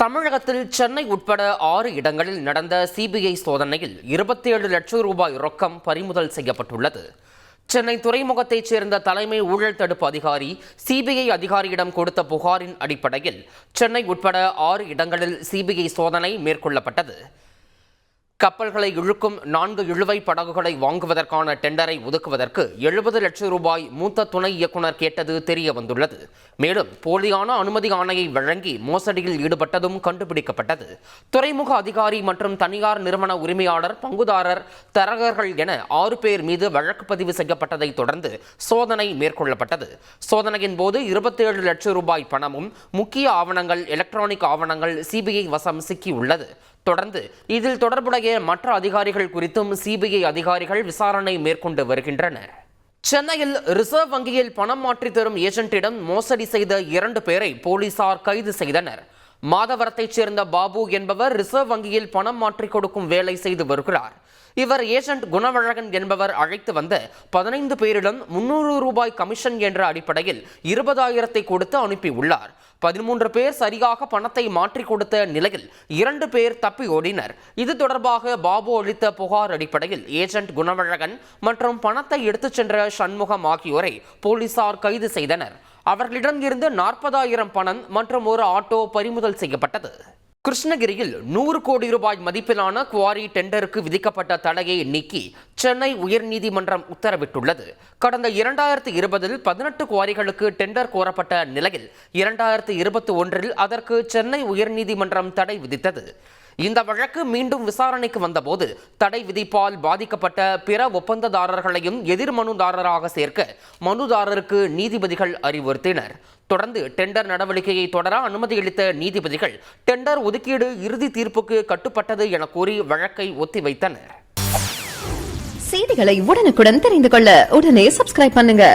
தமிழகத்தில் சென்னை உட்பட 6 இடங்களில் நடந்த சிபிஐ சோதனையில் 27 லட்சம் ரூபாய் ரொக்கம் பறிமுதல் செய்யப்பட்டுள்ளது. சென்னை துறைமுகத்தைச் சேர்ந்த தலைமை ஊழல் தடுப்பு அதிகாரி சிபிஐ அதிகாரியிடம் கொடுத்த புகாரின் அடிப்படையில் சென்னை உட்பட 6 இடங்களில் சிபிஐ சோதனை மேற்கொள்ளப்பட்டது. கப்பல்களை இழுக்கும் 4 இழுவை படகுகளை வாங்குவதற்கான டெண்டரை ஒதுக்குவதற்கு 70 லட்சம் ரூபாய் மூத்த துணை இயக்குநர் கேட்டது தெரிய வந்துள்ளது. மேலும் போலியான அனுமதி ஆணையை வழங்கி மோசடியில் ஈடுபட்டதும் கண்டுபிடிக்கப்பட்டது. துறைமுக அதிகாரி மற்றும் தனியார் நிறுவன உரிமையாளர், பங்குதாரர், தரகர்கள் என 6 பேர் மீது வழக்கு பதிவு செய்யப்பட்டதை தொடர்ந்து சோதனை மேற்கொள்ளப்பட்டது. சோதனையின் போது 27 லட்சம் ரூபாய் பணமும் முக்கிய ஆவணங்கள், எலக்ட்ரானிக் ஆவணங்கள் சிபிஐ வசம் சிக்கியுள்ளது. தொடர்ந்து இதில் தொடர்புடைய மற்ற அதிகாரிகள் குறித்தும் சிபிஐ அதிகாரிகள் விசாரணை மேற்கொண்டு வருகின்றனர். சென்னையில் ரிசர்வ் வங்கியில் பணம் மாற்றி தரும் ஏஜென்ட்டிடம் மோசடி செய்த 2 பேரை போலீசார் கைது செய்தனர். மாதவரத்தைச் சேர்ந்த பாபு என்பவர் ரிசர்வ் வங்கியில் பணம் மாற்றி கொடுக்கும் வேலை செய்து வருகிறார். இவர் ஏஜென்ட் குணவழகன் என்பவர் அழைத்து வந்த 15 பேரிடம் 300 ரூபாய் கமிஷன் என்ற அடிப்படையில் 20,000 கொடுத்து அனுப்பியுள்ளார். 13 பேர் சரியாக பணத்தை மாற்றி கொடுத்த நிலையில் 2 பேர் தப்பி ஓடினர். இது தொடர்பாக பாபு அளித்த புகார் அடிப்படையில் ஏஜென்ட் குணவழகன் மற்றும் பணத்தை எடுத்துச் சென்ற சண்முகம் ஆகியோரை போலீசார் கைது செய்தனர். அவர்களிடம் இருந்து 40,000 பணம் மற்றும் ஒரு ஆட்டோ பறிமுதல் செய்யப்பட்டது. கிருஷ்ணகிரியில் 100 கோடி ரூபாய் மதிப்பிலான குவாரி டெண்டருக்கு விதிக்கப்பட்ட தடையை நீக்கி சென்னை உயர்நீதிமன்றம் உத்தரவிட்டுள்ளது. கடந்த 2020இல் 18 குவாரிகளுக்கு டெண்டர் கோரப்பட்ட நிலையில் 2021இல் அதற்கு சென்னை உயர்நீதிமன்றம் தடை விதித்தது. இந்த வழக்கு மீண்டும் விசாரணைக்கு வந்தபோது தடை விதிப்பால் பாதிக்கப்பட்ட பிற ஒப்பந்ததாரர்களையும் எதிர் மனுதாரராக சேர்க்க மனுதாரருக்கு நீதிபதிகள் அறிவுறுத்தினர். தொடர்ந்து டெண்டர் நடவடிக்கையை தொடர அனுமதியளித்த நீதிபதிகள் டெண்டர் ஒதுக்கீடு இறுதி தீர்ப்புக்கு கட்டுப்பட்டது என கூறி வழக்கை ஒத்திவைத்தனர். செய்திகளை உடனுக்குடன் தெரிந்து கொள்ள உடனே சப்ஸ்கிரைப் பண்ணுங்க.